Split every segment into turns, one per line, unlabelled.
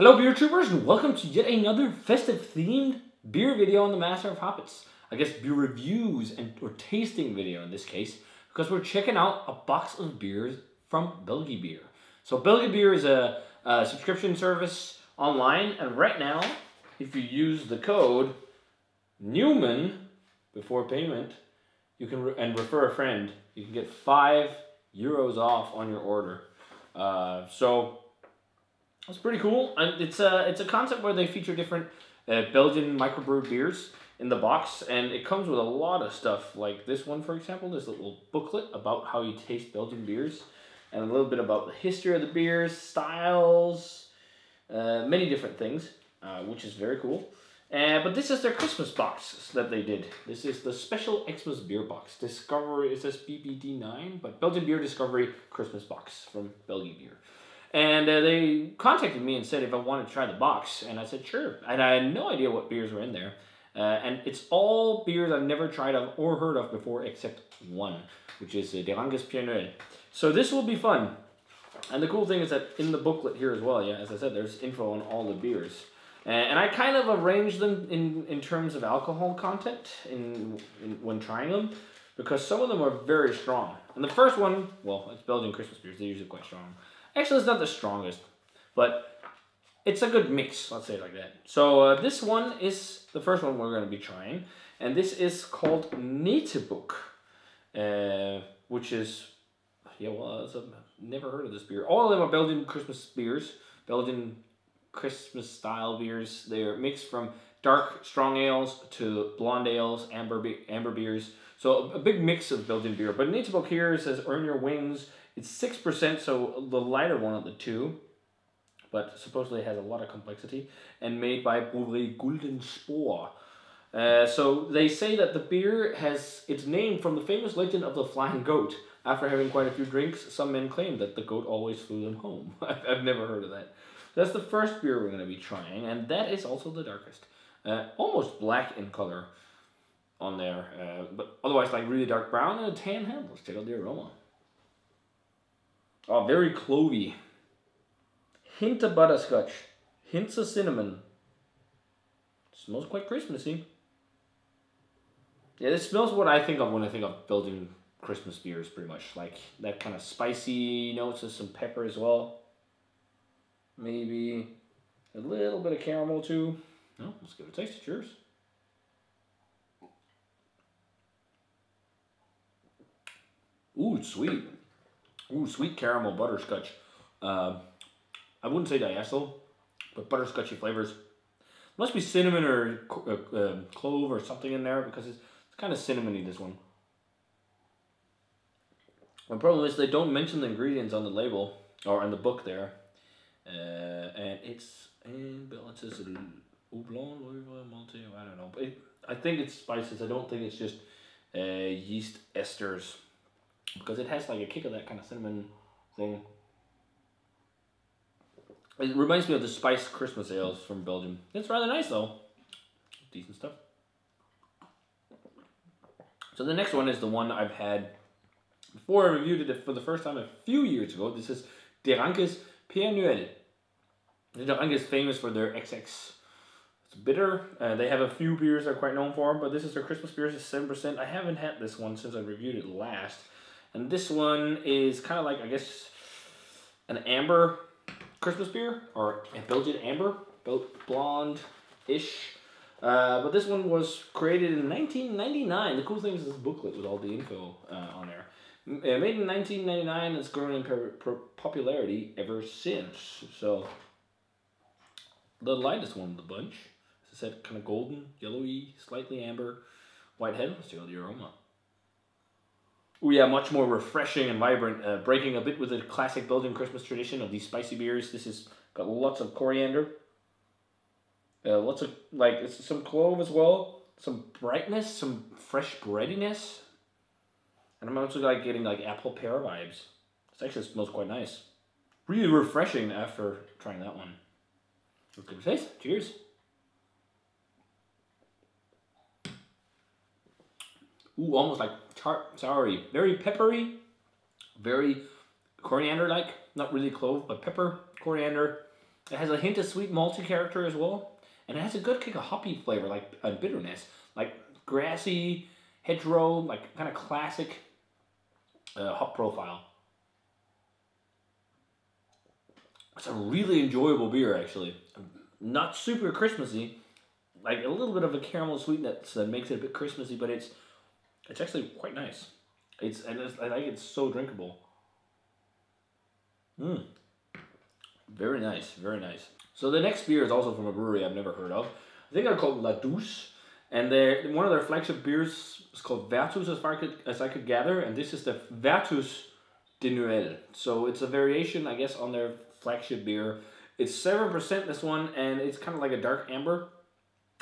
Hello beer troopers and welcome to yet another festive themed beer video on the Master of Hobbits. I guess beer reviews or tasting video in this case, because we're checking out a box of beers from BelgiBeer. So BelgiBeer is a subscription service online, and right now, if you use the code Newman before payment, you can and refer a friend, you can get €5 off on your order. So it's pretty cool, and it's a concept where they feature different Belgian microbrewed beers in the box, and it comes with a lot of stuff like this one, for example, this little booklet about how you taste Belgian beers, and a little bit about the history of the beers, styles, many different things, which is very cool. But this is their Christmas box that they did. This is the special Xmas beer box. Discovery, it says BBD9, but Belgian Beer Discovery Christmas box from BelgiBeer. And they contacted me and said if I wanted to try the box, and I said sure. And I had no idea what beers were in there. And it's all beers I've never tried of or heard of before except one, which is Ranke's Père Noël. So this will be fun. And the cool thing is that in the booklet here as well, yeah, as I said, there's info on all the beers. And I kind of arranged them in terms of alcohol content when trying them, because some of them are very strong. And the first one, well, it's Belgian Christmas beers. They're usually quite strong. Actually, it's not the strongest, but it's a good mix, let's say it like that. So this one is the first one we're going to be trying, and this is called Netebuk, which is, yeah, well, I've never heard of this beer. All of them are Belgian Christmas beers, Belgian Christmas style beers. They're mixed from dark strong ales to blonde ales, amber beers. So a big mix of Belgian beer. But Nita here says earn your wings. It's 6%, so the lighter one of the two, but supposedly has a lot of complexity, and made by Brewery Gulden Spoor. So they say that the beer has its name from the famous legend of the flying goat. After having quite a few drinks, some men claim that the goat always flew them home. I've never heard of that. That's the first beer we're going to be trying, and that is also the darkest. Almost black in color on there, but otherwise like really dark brown and a tan head. Let's check out the aroma. Oh, very clovey. Hint of butterscotch. Hints of cinnamon. Smells quite Christmassy. Yeah, this smells what I think of when I think of Belgian Christmas beers, pretty much. Like that kind of spicy notes of some pepper as well. Maybe a little bit of caramel too. No, let's give it a taste. Cheers. Ooh, it's sweet. Ooh, sweet caramel butterscotch. I wouldn't say diacetyl, but butterscotchy flavors. Must be cinnamon or clove or something in there, because it's kind of cinnamony, this one. The problem is they don't mention the ingredients on the label or in the book there. And it's balance is houblon, malte, I don't know. But I think it's spices. I don't think it's just yeast esters, because it has like a kick of that kind of cinnamon thing. It reminds me of the spiced Christmas ales from Belgium. It's rather nice though. Decent stuff. So the next one is the one I've had before. I reviewed it for the first time a few years ago. This is Ranke's Père Noël. Ranke is famous for their XX. It's bitter. They have a few beers they're quite known for, but this is their Christmas beer. It's 7%. I haven't had this one since I reviewed it last. And this one is kind of like, I guess, an amber Christmas beer, or a Belgian amber, blonde-ish. But this one was created in 1999. The cool thing is this booklet with all the info on there. Made in 1999, it's grown in popularity ever since. So, the lightest one of the bunch. As I said, kind of golden, yellowy, slightly amber, white head. Let's check out the aroma. Oh yeah, much more refreshing and vibrant, breaking a bit with the classic Belgian Christmas tradition of these spicy beers. This has got lots of coriander, lots of, like, it's some clove as well, some brightness, some fresh breadiness, and I'm also like getting like apple pear vibes. This actually smells quite nice. Really refreshing after trying that one. Let's give it a taste. Cheers. Ooh, almost like tart, soury. Very peppery, very coriander-like. Not really clove, but pepper, coriander, It has a hint of sweet malty character as well. And it has a good kick of hoppy flavor, like bitterness. Like grassy, hedgerow, like kind of classic hop profile. It's a really enjoyable beer, actually. Not super Christmassy. Like a little bit of a caramel sweetness that makes it a bit Christmassy, but it's actually quite nice. I think it's so drinkable. Very nice, very nice. So the next beer is also from a brewery I've never heard of. I think they're called Douce, and one of their flagship beers is called Vertus, as I could gather, and this is the Vertus de Noël. So it's a variation, I guess, on their flagship beer. It's 7% this one, and it's kind of like a dark amber.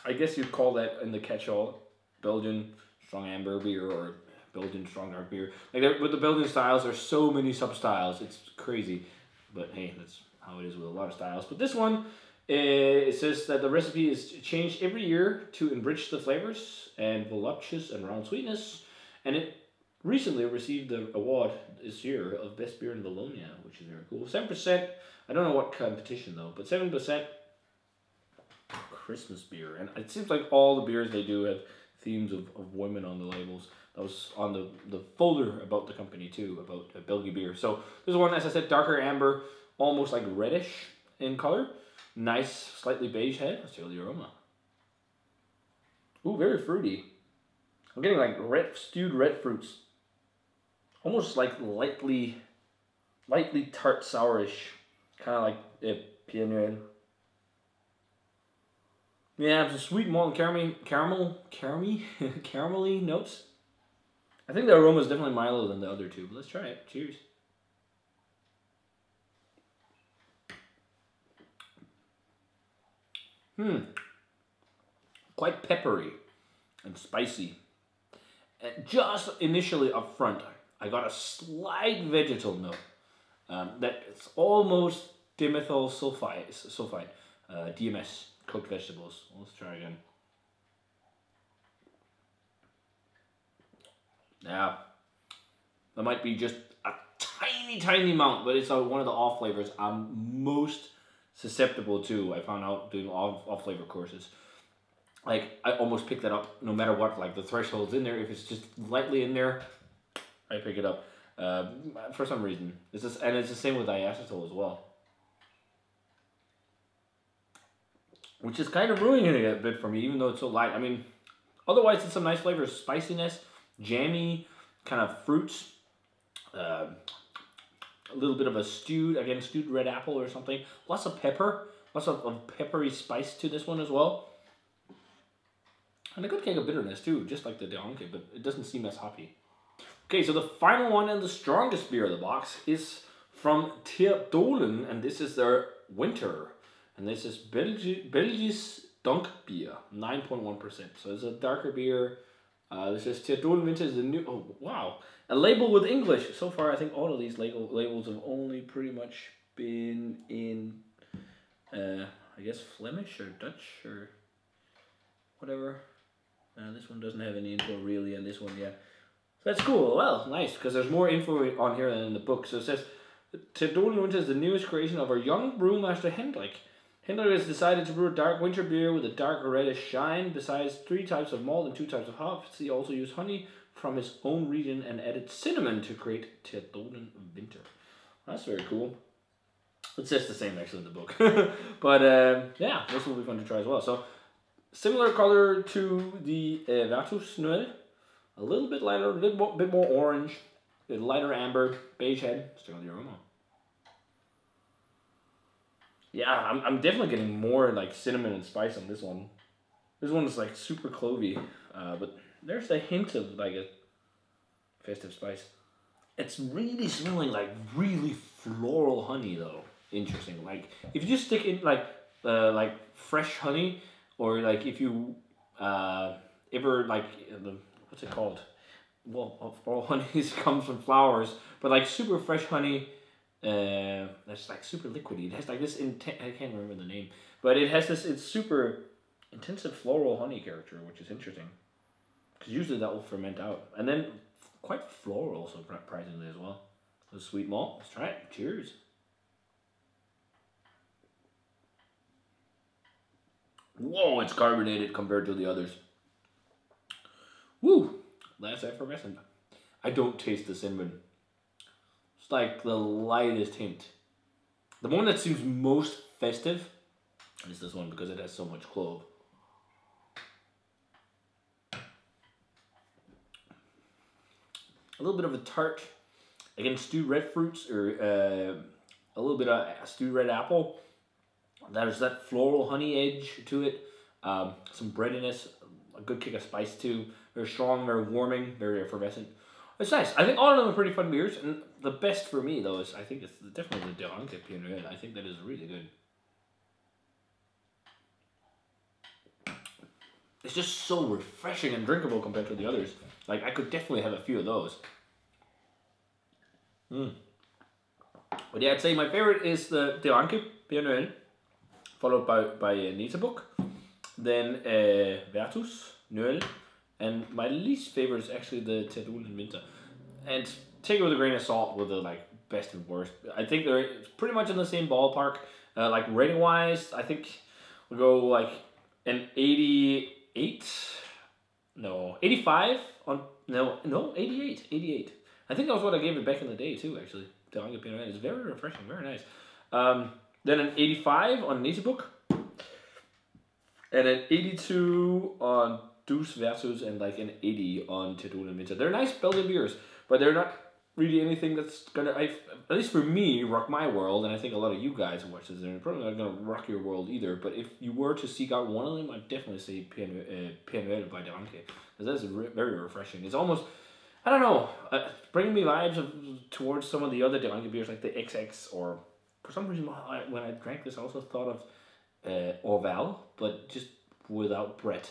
I guess you'd call that in the catch-all Belgian strong amber beer or Belgian strong dark beer. Like with the Belgian styles, there's so many sub-styles. It's crazy, but hey, that's how it is with a lot of styles. But this one, it says that the recipe is changed every year to enrich the flavors and voluptuous and round sweetness, and it recently received the award this year of best beer in Bologna, which is very cool. 7%. I don't know what competition though, but 7% Christmas beer, and it seems like all the beers they do have themes of women on the labels. That was on the folder about the company too, about BelgiBeer. So this one, as I said, darker amber, almost like reddish in color. Nice, slightly beige head. Let's feel the aroma. Ooh, very fruity. I'm getting like stewed red fruits. Almost like lightly tart sourish. Kind of like Père Noël. Yeah, some sweet malt and caramelly notes. I think the aroma is definitely milder than the other two, but let's try it. Cheers. Quite peppery and spicy. And just initially up front, I got a slight vegetal note. That's almost dimethyl sulfide, DMS, cooked vegetables. Let's try again. Yeah, that might be just a tiny amount, but it's one of the off flavors I'm most susceptible to. I found out doing off flavor courses. Like, I almost pick that up no matter what. Like, the threshold's in there. If it's just lightly in there, I pick it up. For some reason. And it's the same with diacetyl as well. Which is kind of ruining it a bit for me, even though it's so light. I mean, otherwise it's some nice flavors. Spiciness, jammy, kind of fruits. A little bit of a stewed red apple or something. Lots of pepper. Lots of peppery spice to this one as well. And a good kick of bitterness too, just like the Ranke, but it doesn't seem as hoppy. Okay, so the final one and the strongest beer of the box is from Dolen, and this is their winter. And this is Belgisch Dunkbier, 9.1%. So it's a darker beer. This is Dolen Winter is the new, oh wow, a label with English. So far I think all of these labels have only pretty much been in, I guess Flemish or Dutch or whatever. This one doesn't have any info really, and this one, yeah. So that's cool. Well, nice, because there's more info on here than in the book. So it says, Dolen Winter is the newest creation of our young brewmaster Hendrik. Hendrik has decided to brew a dark winter beer with a dark reddish shine. Besides 3 types of malt and 2 types of hops, he also used honey from his own region and added cinnamon to create Dolen Winter. That's very cool. It says the same actually in the book. But yeah, this will be fun to try as well. So similar color to the Vertus Noël. A little bit lighter, a bit more orange. A lighter amber, beige head. Still the aroma. Yeah, I'm definitely getting more like cinnamon and spice on this one. This one is like super clovey, but there's a hint of like a festive spice. It's really smelling like really floral honey though. Interesting. Like if you just stick in like fresh honey, or like if you ever like what's it called? Well, all honeys comes from flowers, but like super fresh honey. That's like super liquidy. It has like this I can't remember the name, but it has this. It's super intensive floral honey character, which is interesting. Because usually that will ferment out, and then quite floral, surprisingly as well. The sweet malt. Let's try it. Cheers. Whoa, it's carbonated compared to the others. Woo, that's effervescent. I don't taste the cinnamon. It's like the lightest hint. The one that seems most festive is this one because it has so much clove. A little bit of a tart, again, stewed red fruits, or a little bit of stewed red apple. There's that floral honey edge to it. Some breadiness, a good kick of spice too. Very strong, very warming, very effervescent. It's nice. I think all of them are pretty fun beers, and the best for me though is I think it's definitely the Ranke Père Noël. I think that is really good. It's just so refreshing and drinkable compared to the others. Like, I could definitely have a few of those. But yeah, I'd say my favorite is the Ranke Père Noël, followed by Nita Book, then Vertus, Noël, and my least favorite is actually the Dool and Winter. And take it with a grain of salt with the like best and worst. I think they're pretty much in the same ballpark. Like rating wise, I think we'll go like an 88. No, 85 on no 88. 88. I think that was what I gave it back in the day too. Actually, the Ranke Père Noël is very refreshing, very nice. Then an 85 on Netebuk, and an 82 on Douce Vertus, and like an 80 on Dolen and Winter. They're nice Belgian beers, but they're not really anything that's gonna, at least for me, rock my world. And I think a lot of you guys who watch this, they're probably not gonna rock your world either. But if you were to seek out one of them, I'd definitely say Père Noël by Ranke, because that's very refreshing. It's almost, I don't know, bringing me vibes towards some of the other Ranke beers like the XX, or for some reason when I drank this, I also thought of Orval, but just without Brett.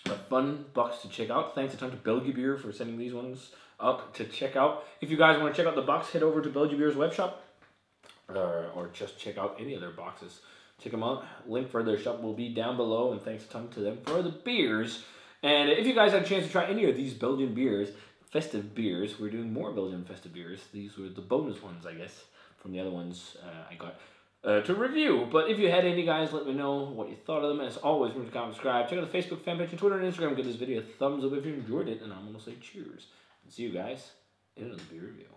A fun box to check out. Thanks a ton to BelgiBeer for sending these ones up to check out. If you guys want to check out the box, head over to BelgiBeer's web shop, or just check out any of their boxes. Check them out. Link for their shop will be down below, and thanks a ton to them for the beers. And if you guys had a chance to try any of these Belgian beers, festive beers, we're doing more Belgian festive beers. These were the bonus ones, I guess, from the other ones I got to review. But if you had any, guys, let me know what you thought of them. As always, remember to comment, subscribe, check out the Facebook fan page and Twitter and Instagram. Give this video a thumbs up if you enjoyed it, and I'm going to say cheers. And see you guys in another beer review.